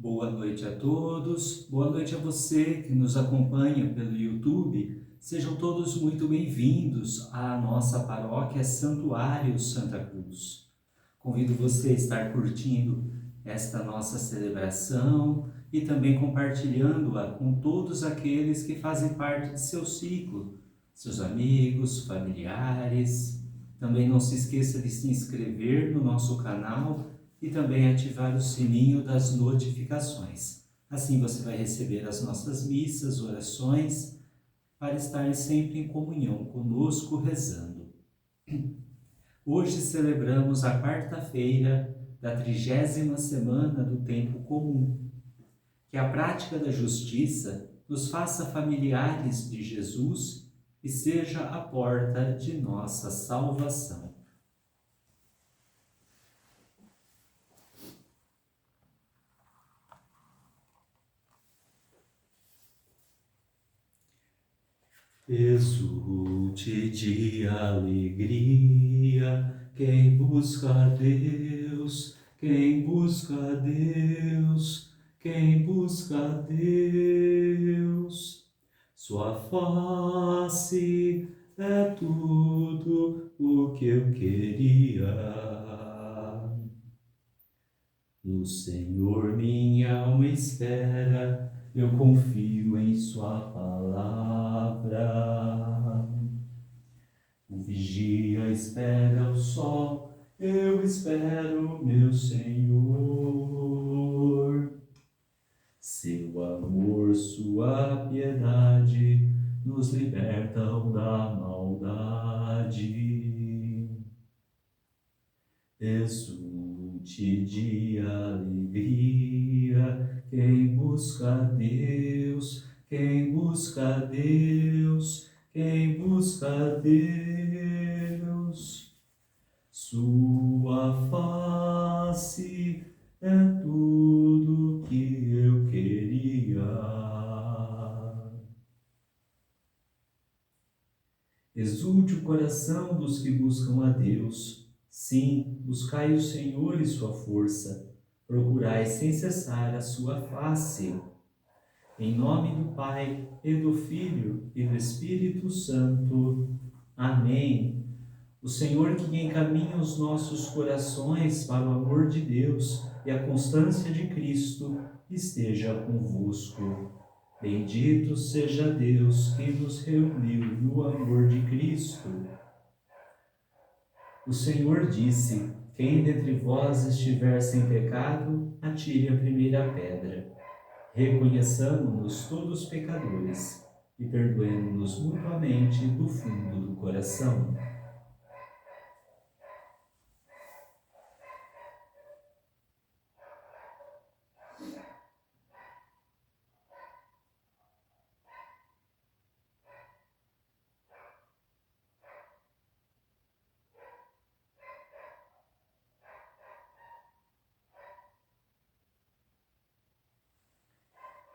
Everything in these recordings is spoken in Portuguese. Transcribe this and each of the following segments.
Boa noite a todos, boa noite a você que nos acompanha pelo YouTube. Sejam todos muito bem-vindos à nossa paróquia Santuário Santa Cruz. Convido você a estar curtindo esta nossa celebração e também compartilhando-a com todos aqueles que fazem parte de seu ciclo, seus amigos, familiares. Também não se esqueça de se inscrever no nosso canal e também ativar o sininho das notificações. Assim você vai receber as nossas missas, orações, para estar sempre em comunhão conosco rezando. Hoje celebramos a quarta-feira da 30ª semana do Tempo Comum. Que a prática da justiça nos faça familiares de Jesus e seja a porta de nossa salvação. Exulte de alegria quem busca a Deus, quem busca a Deus, quem busca a Deus. Sua face é tudo o que eu queria. No Senhor minha alma espera, eu confio em sua palavra. O vigia espera o sol, eu espero meu Senhor. Seu amor, sua piedade, nos libertam da maldade. Exulte de alegria quem busca a Deus, quem busca a Deus, quem busca a Deus. Sua face é tudo que eu queria. Exulte o coração dos que buscam a Deus. Sim, buscai o Senhor e sua força. Procurai sem cessar a sua face. Em nome do Pai, e do Filho, e do Espírito Santo. Amém. O Senhor que encaminha os nossos corações para o amor de Deus e a constância de Cristo, esteja convosco. Bendito seja Deus que nos reuniu no amor de Cristo. O Senhor disse: quem dentre vós estiver sem pecado, atire a primeira pedra. Reconheçamo-nos todos pecadores e perdoemo-nos mutuamente do fundo do coração.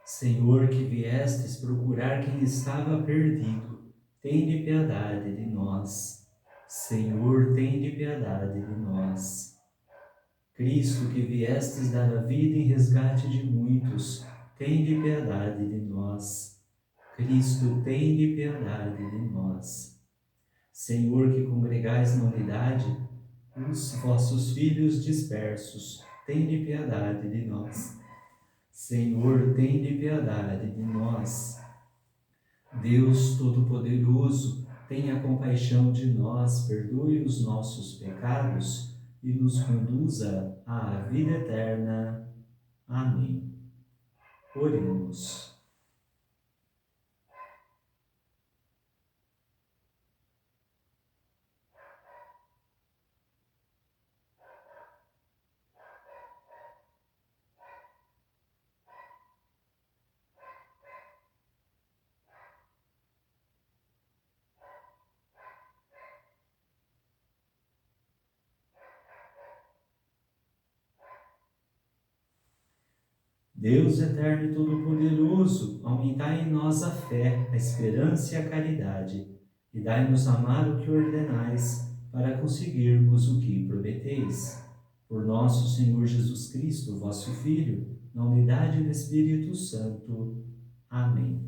Senhor, que viestes procurar quem estava perdido, tende piedade de nós. Senhor, tende piedade de nós. Cristo, que viestes dar a vida em resgate de muitos, tende piedade de nós. Cristo, tende piedade de nós. Senhor, que congregais na unidade os vossos filhos dispersos, tende piedade de nós. Senhor, tende piedade de nós. Deus Todo-Poderoso, tenha compaixão de nós, perdoe os nossos pecados e nos conduza à vida eterna. Amém. Oremos. Deus eterno e todo-poderoso, aumentai em nós a fé, a esperança e a caridade, e dai-nos amar o que ordenais, para conseguirmos o que prometeis. Por nosso Senhor Jesus Cristo, vosso Filho, na unidade do Espírito Santo. Amém.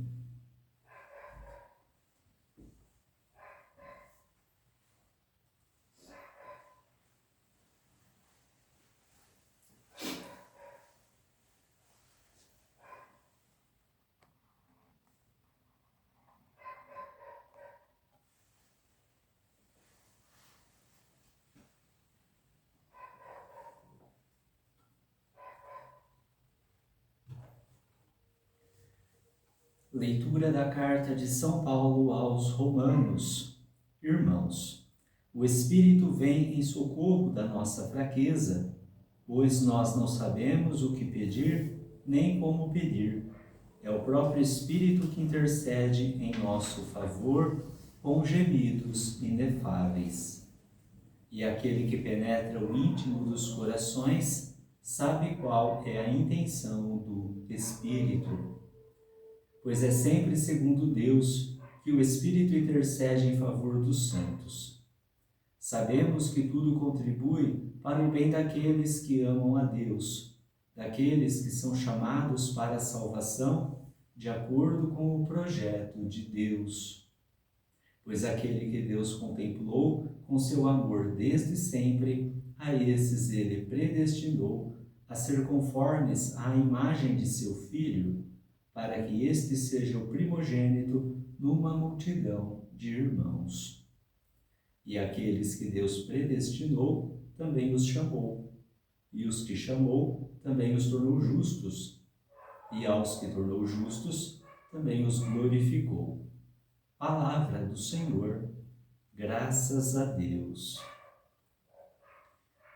Leitura da carta de São Paulo aos Romanos. Irmãos, o Espírito vem em socorro da nossa fraqueza, pois nós não sabemos o que pedir, nem como pedir. É o próprio Espírito que intercede em nosso favor com gemidos inefáveis. E aquele que penetra o íntimo dos corações sabe qual é a intenção do Espírito, pois é sempre segundo Deus que o Espírito intercede em favor dos santos. Sabemos que tudo contribui para o bem daqueles que amam a Deus, daqueles que são chamados para a salvação de acordo com o projeto de Deus. Pois aquele que Deus contemplou com seu amor desde sempre, a esses ele predestinou a ser conformes à imagem de seu Filho, para que este seja o primogênito numa multidão de irmãos. E aqueles que Deus predestinou, também os chamou. E os que chamou, também os tornou justos. E aos que tornou justos, também os glorificou. Palavra do Senhor, graças a Deus.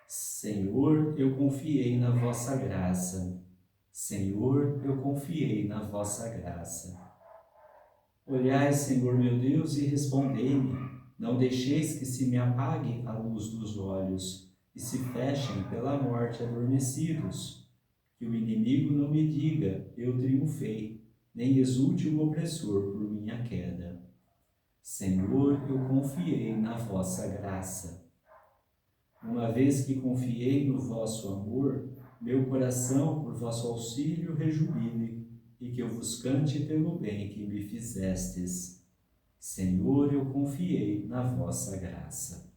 Senhor, eu confiei na vossa graça. Senhor, eu confiei na vossa graça. Olhai, Senhor meu Deus, e respondei-me. Não deixeis que se me apague a luz dos olhos e se fechem pela morte adormecidos. Que o inimigo não me diga, eu triunfei, nem exulte o opressor por minha queda. Senhor, eu confiei na vossa graça. Uma vez que confiei no vosso amor, meu coração, por vosso auxílio, rejubile, e que eu vos cante pelo bem que me fizestes. Senhor, eu confiei na vossa graça.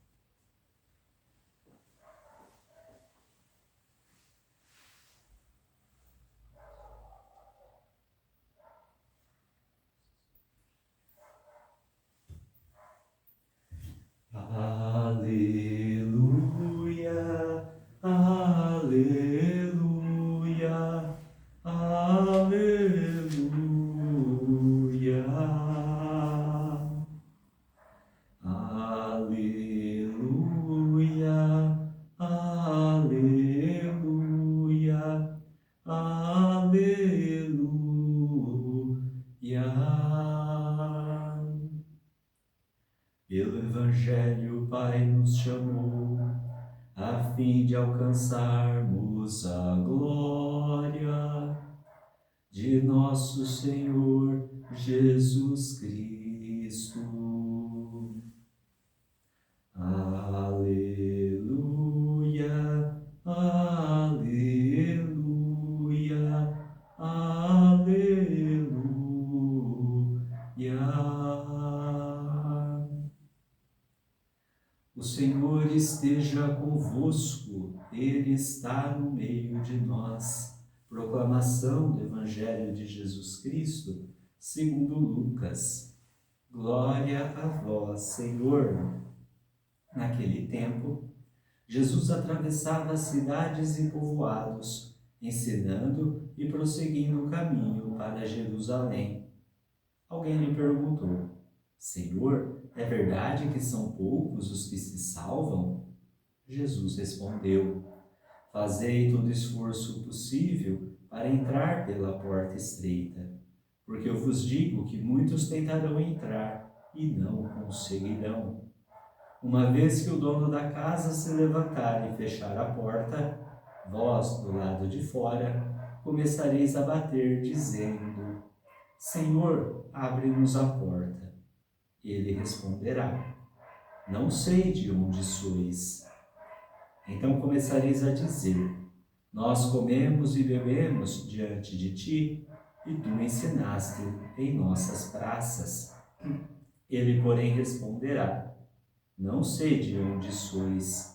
Aleluia, aleluia, aleluia, aleluia, aleluia, aleluia. Pelo Evangelho, o Pai nos chamou, a fim de alcançarmos a glória de nosso Senhor Jesus Cristo. Aleluia, aleluia, aleluia. O Senhor esteja convosco, Ele está no meio de nós. Proclamação do Evangelho de Jesus Cristo, segundo Lucas. Glória a vós, Senhor. Naquele tempo, Jesus atravessava as cidades e povoados, ensinando e prosseguindo o caminho para Jerusalém. Alguém lhe perguntou: Senhor, é verdade que são poucos os que se salvam? Jesus respondeu: Fazei todo esforço possível para entrar pela porta estreita, porque eu vos digo que muitos tentarão entrar e não conseguirão. Uma vez que o dono da casa se levantar e fechar a porta, vós, do lado de fora, começareis a bater, dizendo: Senhor, abre-nos a porta. Ele responderá: Não sei de onde sois. Então começareis a dizer: nós comemos e bebemos diante de ti, e tu ensinaste em nossas praças. Ele, porém, responderá: não sei de onde sois.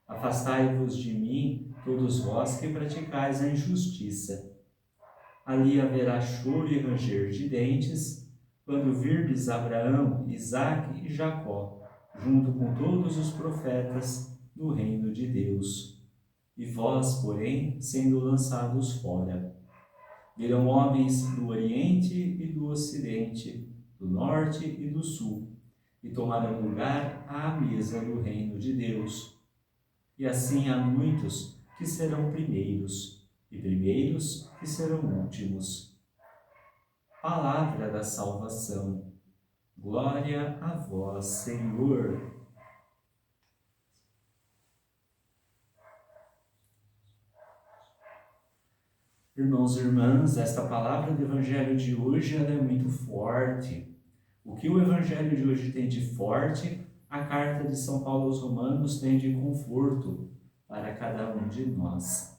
Afastai-vos de mim, todos vós que praticais a injustiça. Ali haverá choro e ranger de dentes, quando virdes Abraão, Isaque e Jacó, junto com todos os profetas, no reino de Deus. E vós, porém, sendo lançados fora. Virão homens do Oriente e do Ocidente, do Norte e do Sul, e tomarão lugar à mesa do reino de Deus. E assim há muitos que serão primeiros, e primeiros que serão últimos. Palavra da salvação. Glória a vós, Senhor. Irmãos e irmãs, esta palavra do Evangelho de hoje ela é muito forte. O que o Evangelho de hoje tem de forte, a carta de São Paulo aos Romanos tem de conforto para cada um de nós.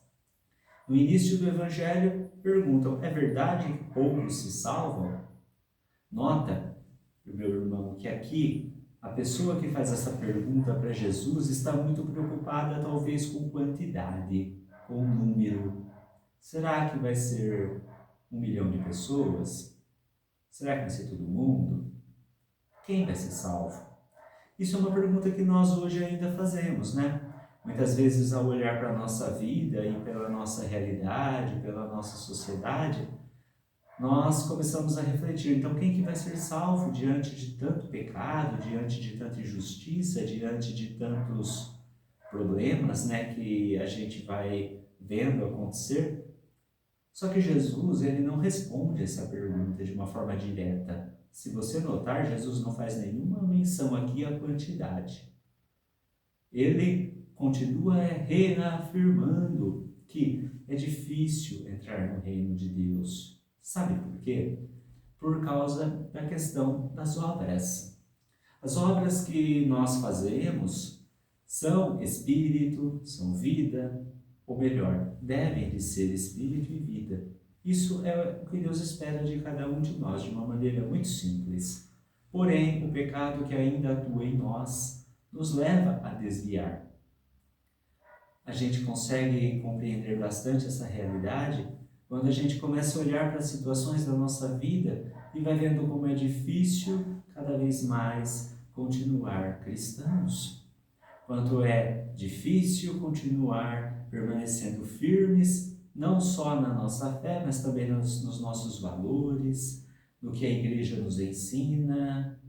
No início do Evangelho, perguntam: é verdade que poucos se salvam? Nota, meu irmão, que aqui a pessoa que faz essa pergunta para Jesus está muito preocupada talvez com quantidade, com número. Será que vai ser 1 milhão de pessoas? Será que vai ser todo mundo? Quem vai ser salvo? Isso é uma pergunta que nós hoje ainda fazemos, né? Muitas vezes, ao olhar para a nossa vida e pela nossa realidade, pela nossa sociedade, nós começamos a refletir: então quem que vai ser salvo diante de tanto pecado, diante de tanta injustiça, diante de tantos problemas, né, que a gente vai vendo acontecer? Só que Jesus, ele não responde essa pergunta de uma forma direta. Se você notar, Jesus não faz nenhuma menção aqui à quantidade. Ele continua reafirmando que é difícil entrar no reino de Deus. Sabe por quê? Por causa da questão das obras. As obras que nós fazemos são espírito, são vida, ou melhor, devem de ser espírito e vida. Isso é o que Deus espera de cada um de nós, de uma maneira muito simples. Porém, o pecado que ainda atua em nós nos leva a desviar. A gente consegue compreender bastante essa realidade quando a gente começa a olhar para as situações da nossa vida e vai vendo como é difícil cada vez mais continuar cristãos. Quanto é difícil continuar permanecendo firmes, não só na nossa fé, mas também nos nossos valores, no que a igreja nos ensina.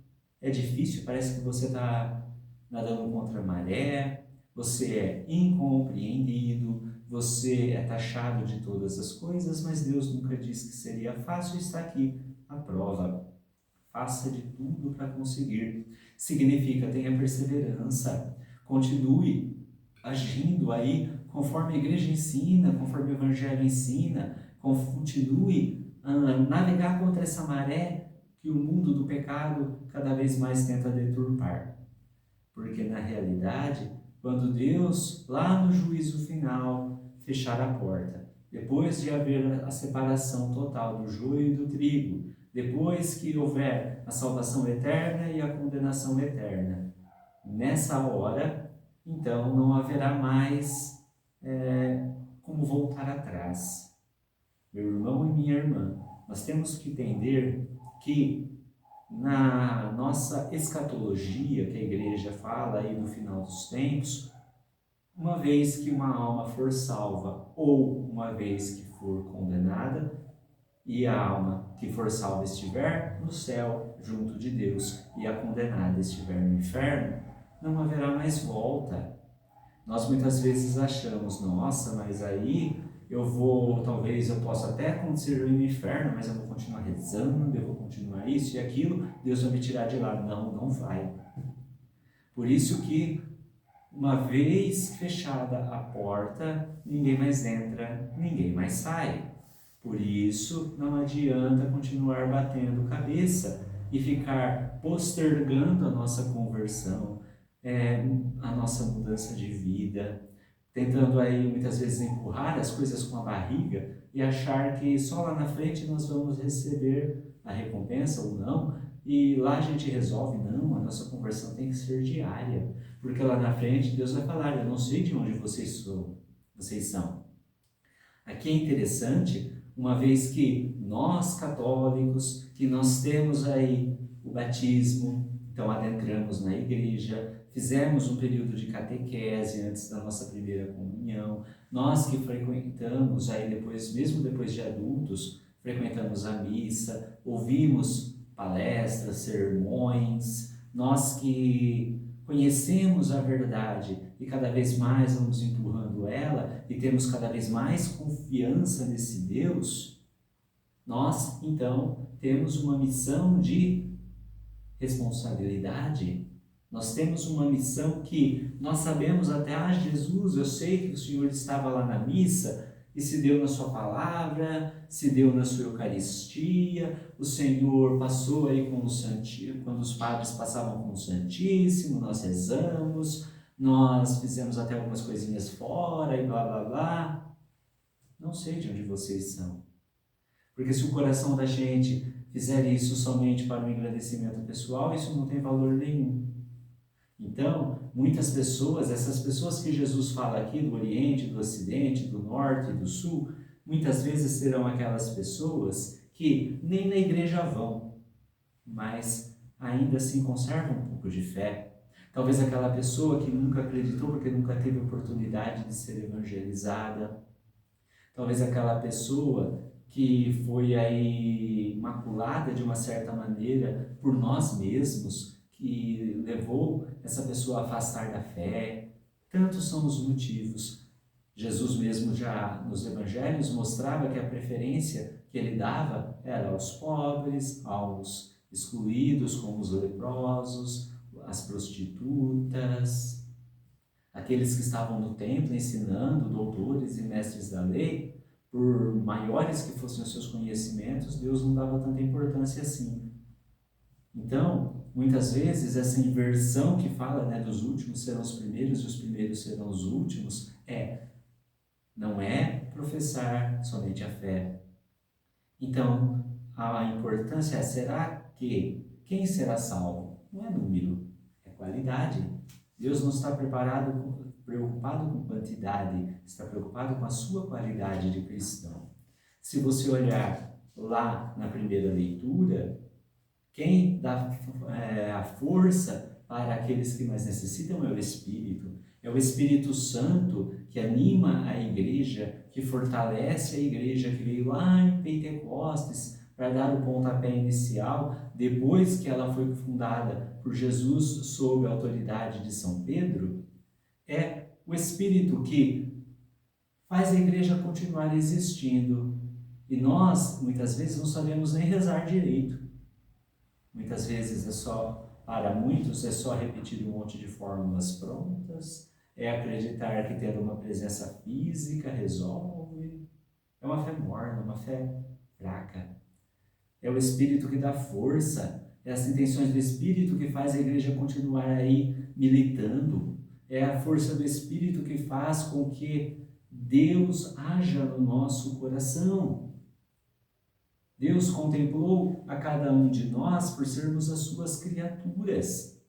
É difícil, parece que você está nadando contra a maré, você é incompreendido, você é taxado de todas as coisas, mas Deus nunca disse que seria fácil. Está aqui a prova. Faça de tudo para conseguir. Significa: tenha perseverança, continue agindo aí conforme a igreja ensina, conforme o Evangelho ensina, continue a navegar contra essa maré que o mundo do pecado cada vez mais tenta deturpar. Porque na realidade, quando Deus, lá no juízo final, fechar a porta, depois de haver a separação total do joio e do trigo, depois que houver a salvação eterna e a condenação eterna, nessa hora, então não haverá mais como voltar atrás. Meu irmão e minha irmã, nós temos que entender que na nossa escatologia, que a igreja fala aí no final dos tempos, uma vez que uma alma for salva ou uma vez que for condenada, e a alma que for salva estiver no céu junto de Deus e a condenada estiver no inferno, não haverá mais volta. Nós muitas vezes achamos: nossa, mas aí talvez eu possa até acontecer no inferno, mas eu vou continuar rezando, eu vou continuar isso e aquilo, Deus vai me tirar de lá. Não, não vai. Por isso que, uma vez fechada a porta, ninguém mais entra, ninguém mais sai. Por isso, não adianta continuar batendo cabeça e ficar postergando a nossa conversão, a nossa mudança de vida, tentando aí muitas vezes empurrar as coisas com a barriga e achar que só lá na frente nós vamos receber a recompensa ou não, e lá a gente resolve. Não, a nossa conversão tem que ser diária, porque lá na frente Deus vai falar: eu não sei de onde vocês são. Aqui é interessante, uma vez que nós católicos, que nós temos aí o batismo, então adentramos na igreja, fizemos um período de catequese antes da nossa primeira comunhão, nós que frequentamos aí depois, mesmo depois de adultos, frequentamos a missa, ouvimos palestras, sermões, nós que conhecemos a verdade e cada vez mais vamos empurrando ela e temos cada vez mais confiança nesse Deus, nós então temos uma missão de responsabilidade. Nós temos uma missão que nós sabemos até: Jesus, eu sei que o Senhor estava lá na missa e se deu na sua palavra, se deu na sua Eucaristia, o Senhor passou aí com o Santíssimo, quando os padres passavam com o Santíssimo, nós rezamos, nós fizemos até algumas coisinhas fora e blá blá blá. Não sei de onde vocês são, porque se o coração da gente fizer isso somente para o engrandecimento pessoal, isso não tem valor nenhum. Então, muitas pessoas, essas pessoas que Jesus fala aqui do Oriente, do Ocidente, do Norte e do Sul, muitas vezes serão aquelas pessoas que nem na igreja vão, mas ainda assim conservam um pouco de fé. Talvez aquela pessoa que nunca acreditou porque nunca teve oportunidade de ser evangelizada. Talvez aquela pessoa que foi aí maculada de uma certa maneira por nós mesmos, que levou essa pessoa a afastar da fé. Tantos são os motivos. Jesus mesmo já nos evangelhos mostrava que a preferência que ele dava era aos pobres, aos excluídos, como os leprosos, as prostitutas, aqueles que estavam no templo ensinando, doutores e mestres da lei. Por maiores que fossem os seus conhecimentos, Deus não dava tanta importância assim. Então, muitas vezes, essa inversão que fala, né, dos últimos serão os primeiros e os primeiros serão os últimos, não é professar somente a fé. Então, a importância é: será que quem será salvo? Não é número, é qualidade. Deus não está preocupado com quantidade, está preocupado com a sua qualidade de cristão. Se você olhar lá na primeira leitura, quem dá a força para aqueles que mais necessitam é o Espírito. É o Espírito Santo que anima a igreja, que fortalece a igreja, que veio lá em Pentecostes para dar o pontapé inicial, depois que ela foi fundada por Jesus sob a autoridade de São Pedro. É o Espírito que faz a igreja continuar existindo. E nós, muitas vezes, não sabemos nem rezar direito. Muitas vezes para muitos, é só repetir um monte de fórmulas prontas, é acreditar que tendo uma presença física resolve. É uma fé morna, uma fé fraca. É o Espírito que dá força, é as intenções do Espírito que faz a igreja continuar aí militando. É a força do Espírito que faz com que Deus haja no nosso coração. Deus contemplou a cada um de nós por sermos as suas criaturas.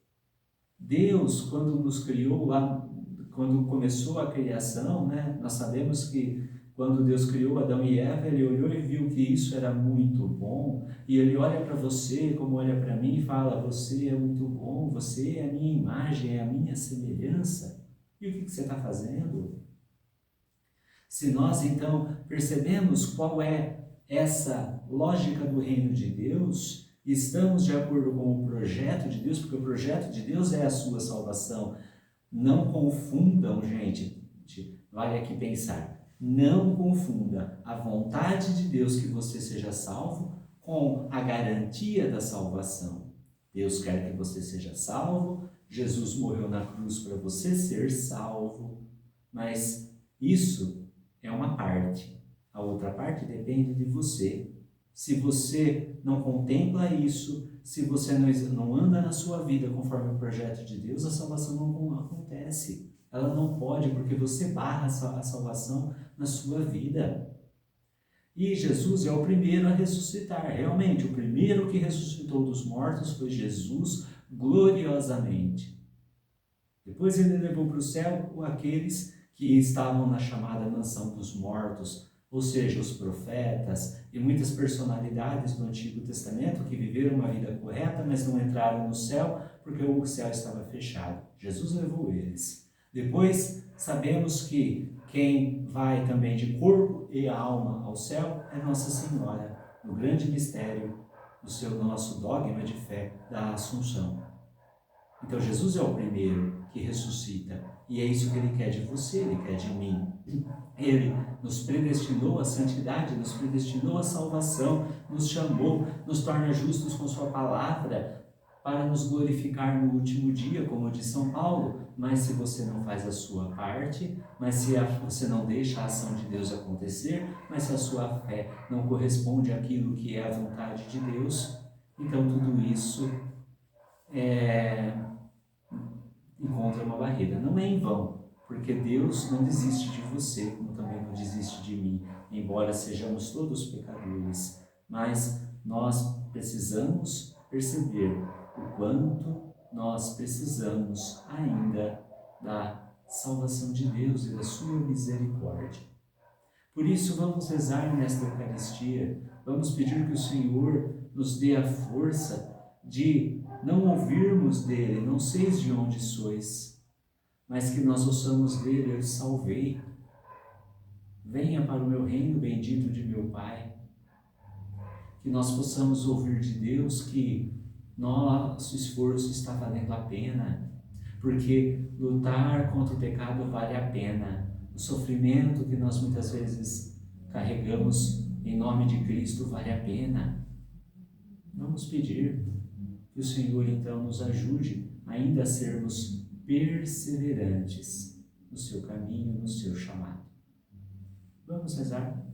Deus, quando nos criou lá, quando começou a criação, né, nós sabemos que quando Deus criou Adão e Eva, ele olhou e viu que isso era muito bom, e ele olha para você como olha para mim e fala: você é muito bom, você é a minha imagem, é a minha semelhança. E o que você está fazendo? Se nós então percebemos qual é essa lógica do reino de Deus, estamos de acordo com o projeto de Deus, porque o projeto de Deus é a sua salvação. Não confundam, gente, vale aqui pensar, não confunda a vontade de Deus que você seja salvo com a garantia da salvação. Deus quer que você seja salvo, Jesus morreu na cruz para você ser salvo, mas isso é uma parte. A outra parte depende de você. Se você não contempla isso, se você não anda na sua vida conforme o projeto de Deus, a salvação não acontece. Ela não pode, porque você barra a salvação na sua vida. E Jesus é o primeiro a ressuscitar. Realmente, o primeiro que ressuscitou dos mortos foi Jesus, gloriosamente. Depois ele levou para o céu aqueles que estavam na chamada mansão dos mortos, ou seja, os profetas e muitas personalidades do Antigo Testamento que viveram uma vida correta, mas não entraram no céu porque o céu estava fechado. Jesus levou eles. Depois, sabemos que quem vai também de corpo e alma ao céu é Nossa Senhora, no grande mistério do seu nosso dogma de fé da Assunção. Então Jesus é o primeiro que ressuscita, e é isso que ele quer de você, ele quer de mim. Ele nos predestinou à santidade, nos predestinou à salvação, nos chamou, nos torna justos com sua palavra, para nos glorificar no último dia, como diz São Paulo. Mas se você não faz a sua parte, mas se você não deixa a ação de Deus acontecer, mas se a sua fé não corresponde àquilo que é a vontade de Deus, então tudo isso encontra uma barreira. Não é em vão, porque Deus não desiste de você, como também não desiste de mim, embora sejamos todos pecadores. Mas nós precisamos perceber o quanto nós precisamos ainda da salvação de Deus e da sua misericórdia. Por isso, vamos rezar nesta Eucaristia, vamos pedir que o Senhor nos dê a força de não ouvirmos dele, não seis de onde sois, mas que nós ouçamos dele, eu te salvei. Venha para o meu reino, bendito de meu Pai. Que nós possamos ouvir de Deus que nosso esforço está valendo a pena, porque lutar contra o pecado vale a pena. O sofrimento que nós muitas vezes carregamos em nome de Cristo vale a pena. Vamos pedir que o Senhor então nos ajude ainda a sermos perseverantes no seu caminho, no seu chamado. Vamos rezar.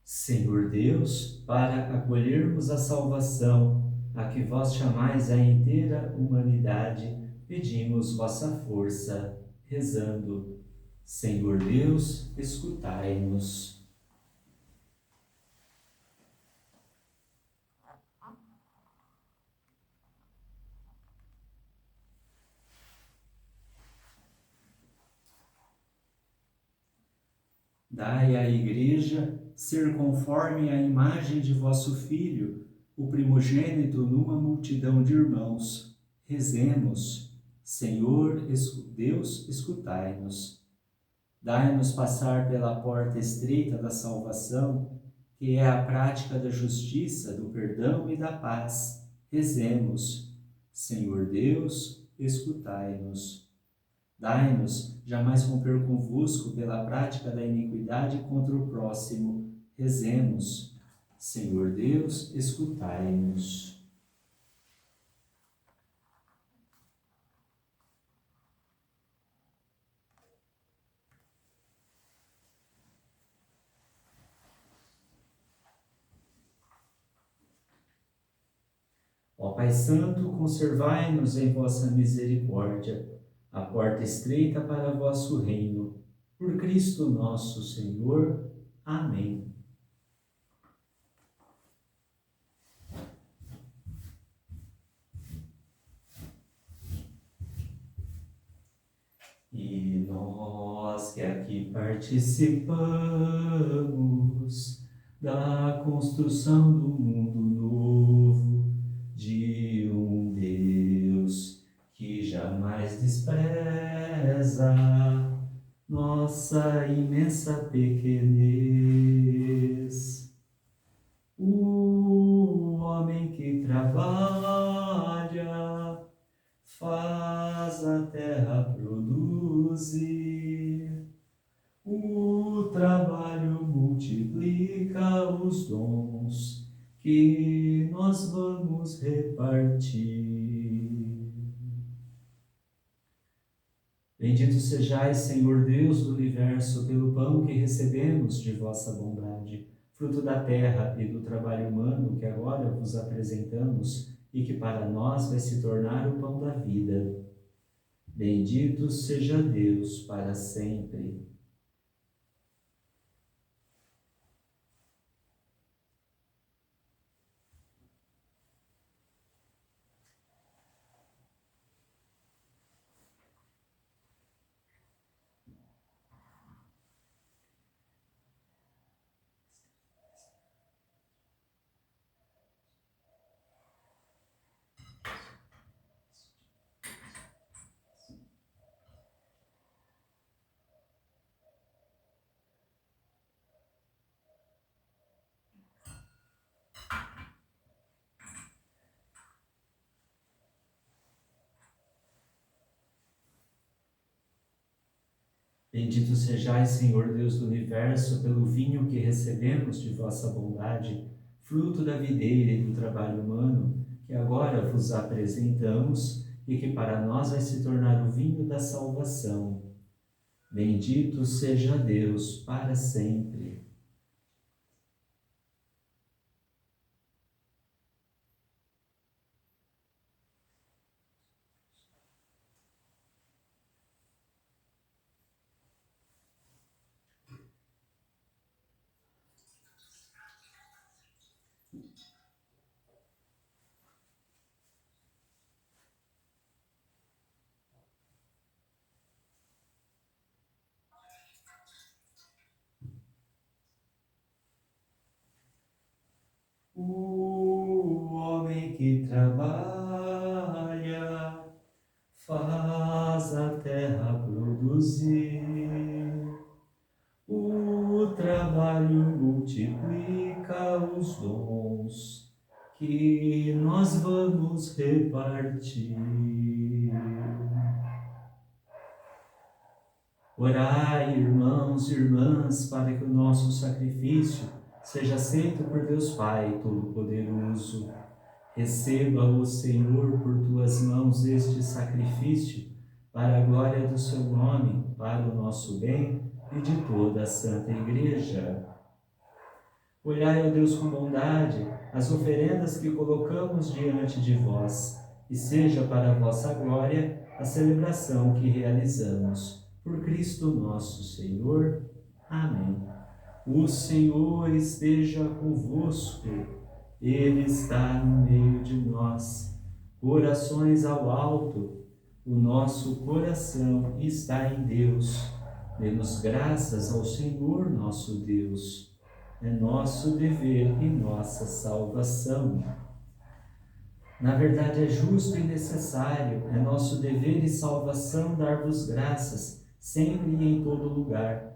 Senhor Deus, para acolhermos a salvação, a que vós chamais a inteira humanidade, pedimos vossa força, rezando. Senhor Deus, escutai-nos. Dai à Igreja ser conforme à imagem de vosso Filho, o primogênito numa multidão de irmãos. Rezemos. Senhor Deus, escutai-nos. Dai-nos passar pela porta estreita da salvação, que é a prática da justiça, do perdão e da paz. Rezemos. Senhor Deus, escutai-nos. Dai-nos jamais romper convosco pela prática da iniquidade contra o próximo. Rezemos. Senhor Deus, escutai-nos. Ó Pai Santo, conservai-nos em vossa misericórdia, a porta estreita para vosso reino. Por Cristo nosso Senhor. Amém. E nós que aqui participamos da construção do mundo novo, de um Deus que jamais despreza nossa imensa pequenez. O homem que trabalha faz a terra produzir. O trabalho multiplica os dons que nós vamos repartir. Bendito sejais, Senhor Deus do universo, pelo pão que recebemos de vossa bondade, fruto da terra e do trabalho humano que agora vos apresentamos e que para nós vai se tornar o pão da vida. Bendito seja Deus para sempre. Bendito sejais, Senhor Deus do universo, pelo vinho que recebemos de vossa bondade, fruto da videira e do trabalho humano, que agora vos apresentamos e que para nós vai se tornar o vinho da salvação. Bendito seja Deus para sempre. O homem que trabalha faz a terra produzir. O trabalho multiplica os dons que nós vamos repartir. Orai, irmãos e irmãs, para que o nosso sacrifício seja aceito por Deus Pai Todo-Poderoso. Receba-o, Senhor, por tuas mãos este sacrifício, para a glória do seu nome, para o nosso bem e de toda a Santa Igreja. Olhai, ó Deus, com bondade as oferendas que colocamos diante de vós, e seja para a vossa glória a celebração que realizamos. Por Cristo nosso Senhor. Amém. O Senhor esteja convosco. Ele está no meio de nós. Corações ao alto. O nosso coração está em Deus. Demos graças ao Senhor nosso Deus. É nosso dever e nossa salvação. Na verdade, é justo e necessário, é nosso dever e salvação dar-vos graças, sempre e em todo lugar.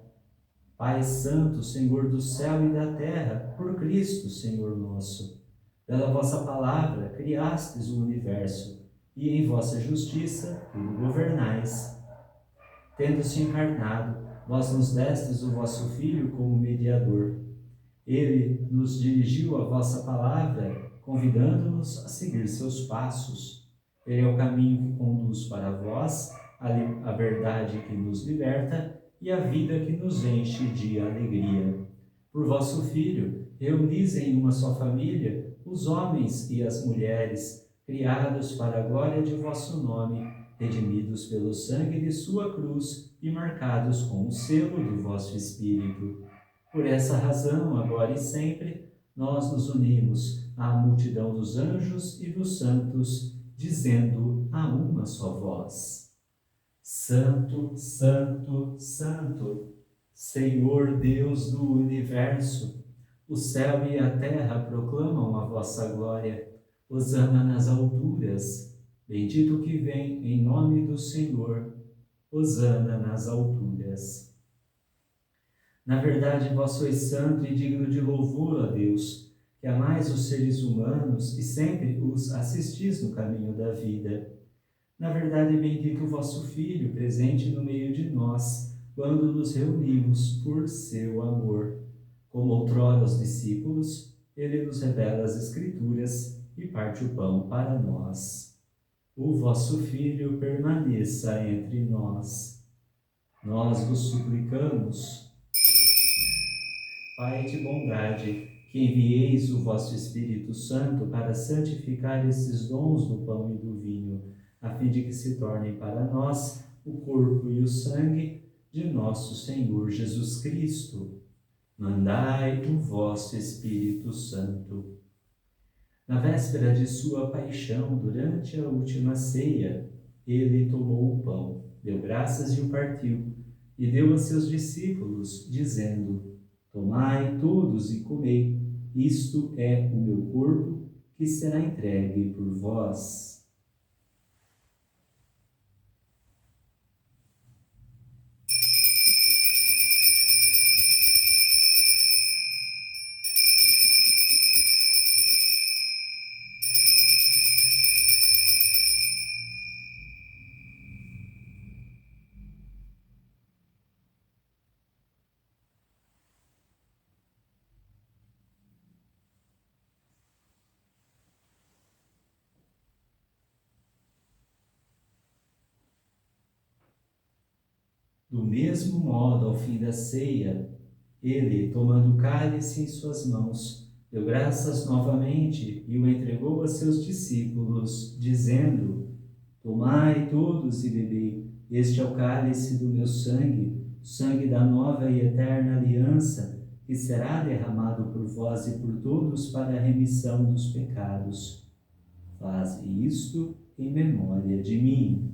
Pai Santo, Senhor do céu e da terra, por Cristo, Senhor nosso. Pela vossa palavra, criastes o universo, e em vossa justiça tudo governais. Tendo-se encarnado, vós nos destes o vosso Filho como mediador. Ele nos dirigiu a vossa palavra, convidando-nos a seguir seus passos. Ele é o caminho que conduz para vós, a verdade que nos liberta e a vida que nos enche de alegria. Por vosso Filho, reunis em uma só família os homens e as mulheres, criados para a glória de vosso nome, redimidos pelo sangue de sua cruz e marcados com o selo do vosso Espírito. Por essa razão, agora e sempre, nós nos unimos à multidão dos anjos e dos santos, dizendo a uma só voz: Santo, Santo, Santo, Senhor Deus do universo, o céu e a terra proclamam a vossa glória. Hosana nas alturas, bendito que vem em nome do Senhor. Hosana nas alturas. Na verdade, vós sois santo e digno de louvor, ó Deus, que amais os seres humanos e sempre os assistis no caminho da vida. Na verdade, bendito o vosso Filho, presente no meio de nós, quando nos reunimos por seu amor. Como outrora os discípulos, ele nos revela as Escrituras e parte o pão para nós. O vosso Filho permaneça entre nós. Nós vos suplicamos, Pai de bondade, que envieis o vosso Espírito Santo para santificar esses dons do pão e do vinho, a fim de que se tornem para nós o corpo e o sangue de nosso Senhor Jesus Cristo. Mandai o vosso Espírito Santo. Na véspera de sua paixão, durante a última ceia, ele tomou o pão, deu graças e o partiu, e deu a seus discípulos, dizendo: Tomai todos e comei, isto é o meu corpo, que será entregue por vós. Do mesmo modo, ao fim da ceia, ele, tomando o cálice em suas mãos, deu graças novamente e o entregou a seus discípulos, dizendo: Tomai todos e bebei, este é o cálice do meu sangue, sangue da nova e eterna aliança, que será derramado por vós e por todos para a remissão dos pecados. Faze isto em memória de mim.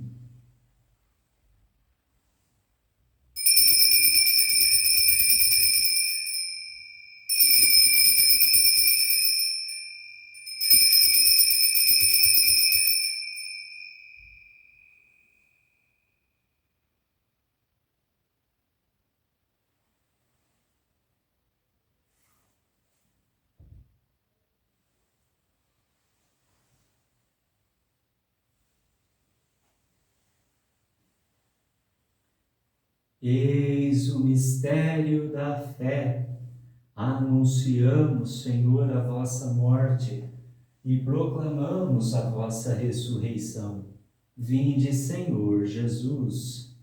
Eis o mistério da fé. Anunciamos, Senhor, a vossa morte e proclamamos a vossa ressurreição. Vinde, Senhor Jesus.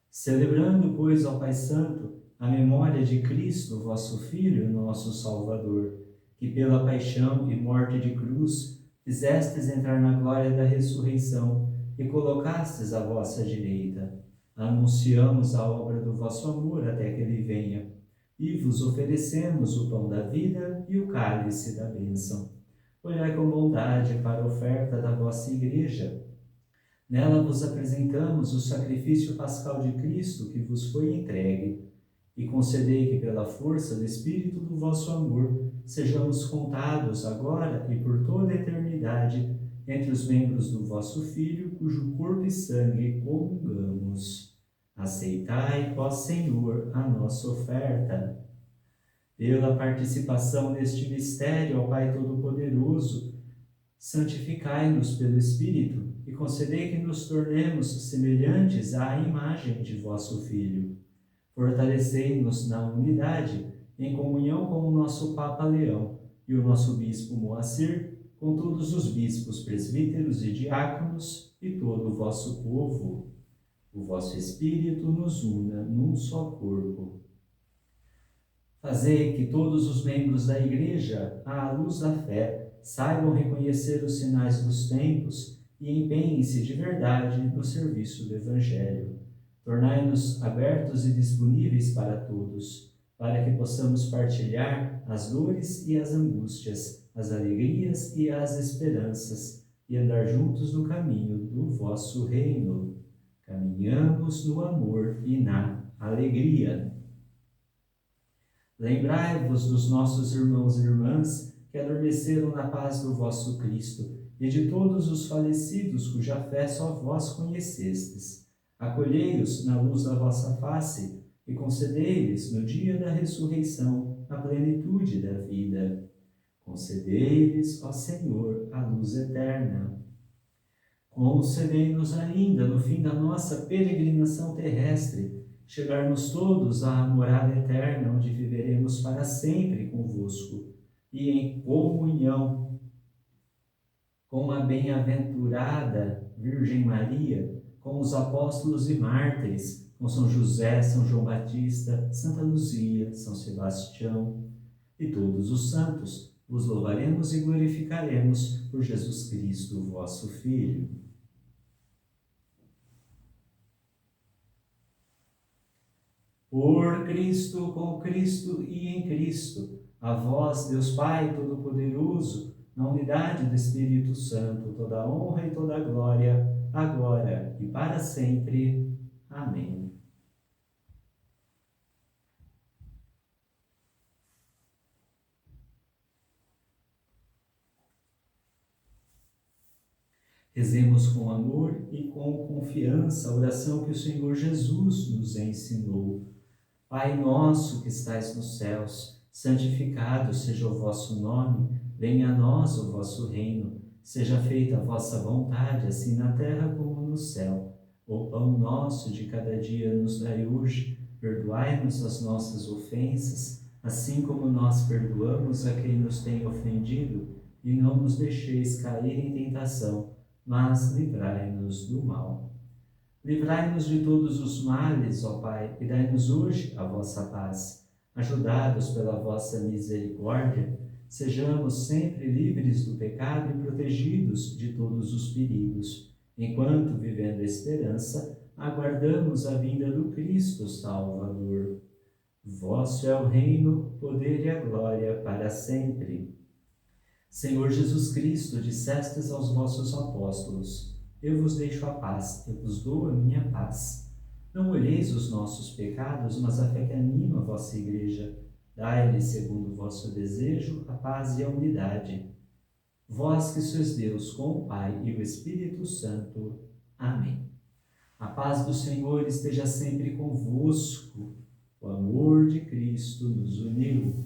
Celebrando, pois, ao Pai Santo, a memória de Cristo, vosso Filho, nosso Salvador, que pela paixão e morte de cruz fizestes entrar na glória da ressurreição e colocastes à vossa direita. Anunciamos a obra do vosso amor até que ele venha, e vos oferecemos o pão da vida e o cálice da bênção. Olhai com bondade para a oferta da vossa Igreja. Nela vos apresentamos o sacrifício pascal de Cristo que vos foi entregue, e concedei que pela força do Espírito do vosso amor sejamos contados agora e por toda a eternidade entre os membros do vosso Filho, cujo corpo e sangue comungamos. Aceitai, ó Senhor, a nossa oferta. Pela participação neste mistério, ó Pai Todo-Poderoso, santificai-nos pelo Espírito e concedei que nos tornemos semelhantes à imagem de vosso Filho. Fortalecei-nos na unidade, em comunhão com o nosso Papa Leão e o nosso Bispo Moacir, com todos os bispos, presbíteros e diáconos e todo o vosso povo. O vosso Espírito nos una num só corpo. Fazei que todos os membros da Igreja, à luz da fé, saibam reconhecer os sinais dos tempos e empenhem-se de verdade no serviço do Evangelho. Tornai-nos abertos e disponíveis para todos, para que possamos partilhar as dores e as angústias, as alegrias e as esperanças, e andar juntos no caminho do vosso reino. Caminhamos no amor e na alegria. Lembrai-vos dos nossos irmãos e irmãs que adormeceram na paz do vosso Cristo e de todos os falecidos cuja fé só vós conhecestes. Acolhei-os na luz da vossa face e concedei-lhes no dia da ressurreição a plenitude da vida. Concedei-lhes, ó Senhor, a luz eterna. Concedei-nos ainda, no fim da nossa peregrinação terrestre, chegarmos todos à morada eterna, onde viveremos para sempre convosco, e em comunhão com a bem-aventurada Virgem Maria, com os apóstolos e mártires, com São José, São João Batista, Santa Luzia, São Sebastião e todos os santos, vos louvaremos e glorificaremos por Jesus Cristo, vosso Filho. Por Cristo, com Cristo e em Cristo, a vós, Deus Pai Todo-Poderoso, na unidade do Espírito Santo, toda a honra e toda a glória, agora e para sempre. Amém. Rezemos com amor e com confiança a oração que o Senhor Jesus nos ensinou. Pai nosso que estais nos céus, santificado seja o vosso nome, venha a nós o vosso reino, seja feita a vossa vontade, assim na terra como no céu. O pão nosso de cada dia nos dai hoje, perdoai-nos as nossas ofensas, assim como nós perdoamos a quem nos tem ofendido, e não nos deixeis cair em tentação, mas livrai-nos do mal. Livrai-nos de todos os males, ó Pai, e dai-nos hoje a vossa paz. Ajudados pela vossa misericórdia, sejamos sempre livres do pecado e protegidos de todos os perigos, enquanto, vivendo a esperança, aguardamos a vinda do Cristo Salvador. Vosso é o reino, o poder e a glória para sempre. Senhor Jesus Cristo, dissestes aos vossos apóstolos: eu vos deixo a paz, eu vos dou a minha paz. Não olheis os nossos pecados, mas a fé que anima a vossa Igreja. Dai-lhe, segundo o vosso desejo, a paz e a unidade. Vós que sois Deus, com o Pai e o Espírito Santo. Amém. A paz do Senhor esteja sempre convosco. O amor de Cristo nos uniu.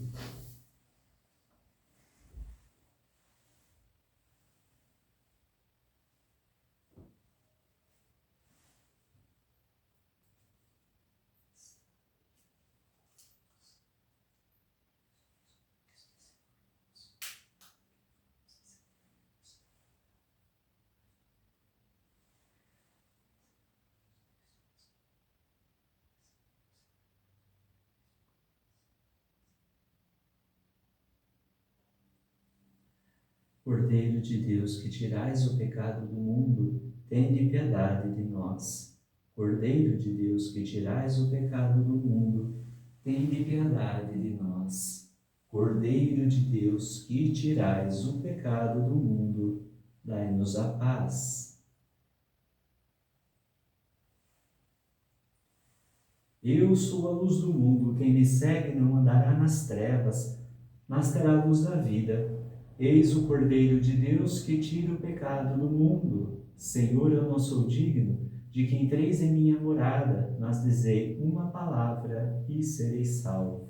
Cordeiro de Deus, que tirais o pecado do mundo, tende piedade de nós. Cordeiro de Deus, que tirais o pecado do mundo, tende piedade de nós. Cordeiro de Deus, que tirais o pecado do mundo, dai-nos a paz. Eu sou a luz do mundo, quem me segue não andará nas trevas, mas terá a luz da vida. Eis o Cordeiro de Deus que tira o pecado do mundo. Senhor, eu não sou digno de que entreis em minha morada, mas dizei uma palavra e serei salvo.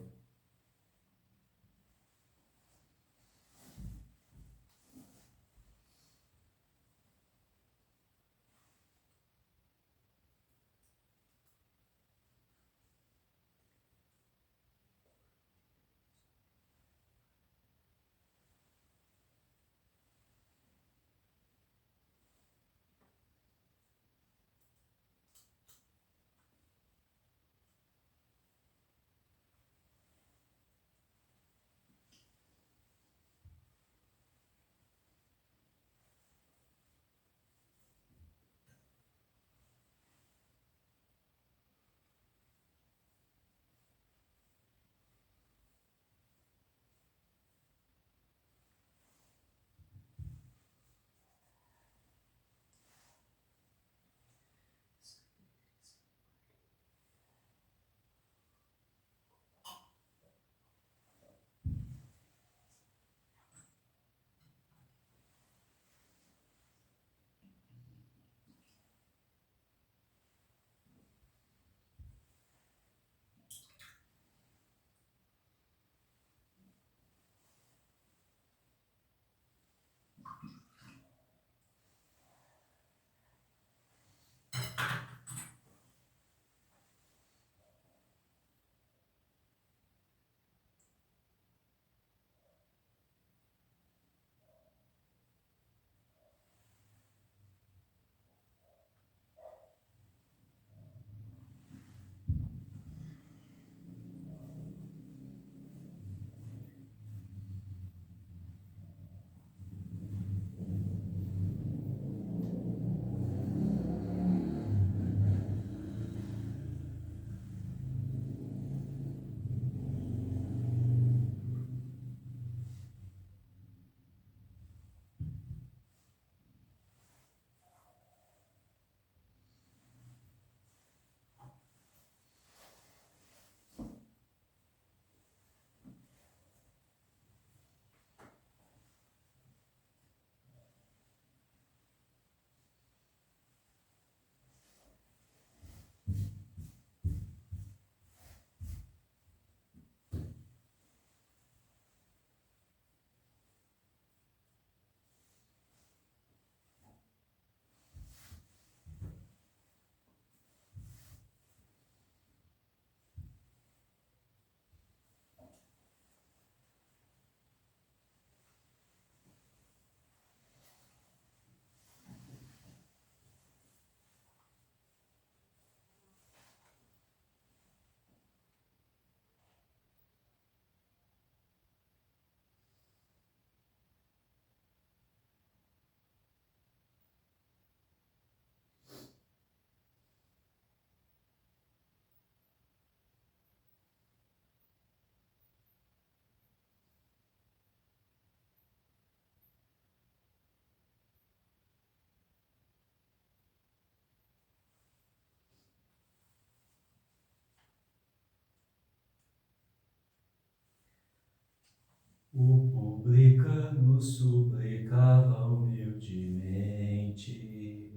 O publicano suplicava humildemente: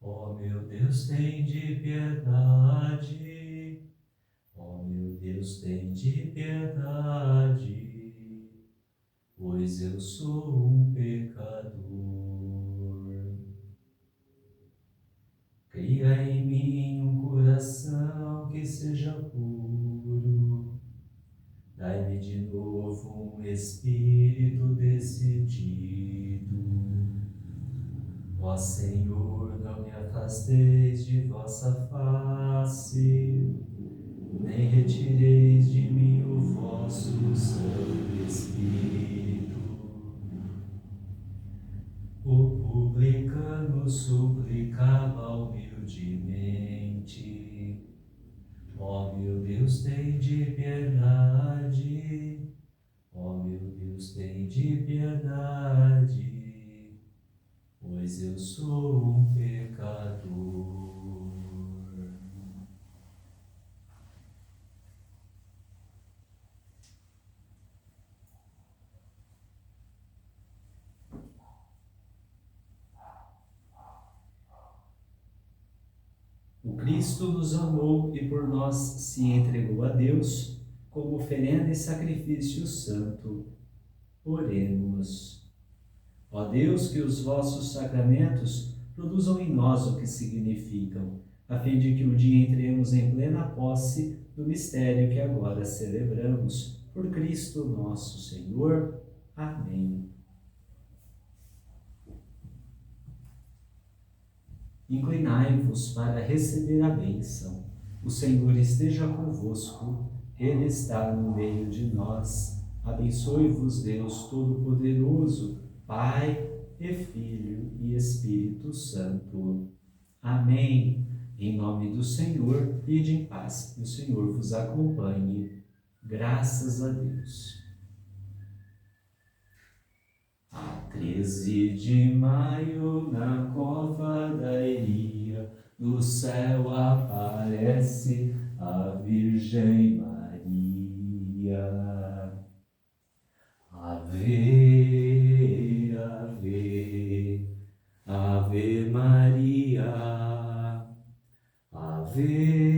ó meu Deus, tende piedade, ó meu Deus, tende piedade, pois eu sou um pecador. Cria em mim um coração que seja puro, dai-me de novo um espírito decidido. Ó Senhor, não me afasteis de vossa face, nem retireis de mim o vosso Santo Espírito. O publicano suplicava humildemente: ó meu Deus, tende piedade, ó meu Deus, tende piedade, pois eu sou um pecador. O Cristo nos amou e por nós se entregou a Deus como oferenda e sacrifício santo. Oremos. Ó Deus, que os vossos sacramentos produzam em nós o que significam, a fim de que um dia entremos em plena posse do mistério que agora celebramos. Por Cristo nosso Senhor. Amém. Inclinai-vos para receber a bênção. O Senhor esteja convosco, Ele está no meio de nós. Abençoe-vos Deus Todo-Poderoso, Pai e Filho e Espírito Santo. Amém. Em nome do Senhor, ide em paz, que o Senhor vos acompanhe. Graças a Deus. 13 de maio, na cova da Iria, no céu aparece a Virgem Maria. Ave, ave, ave Maria. Ave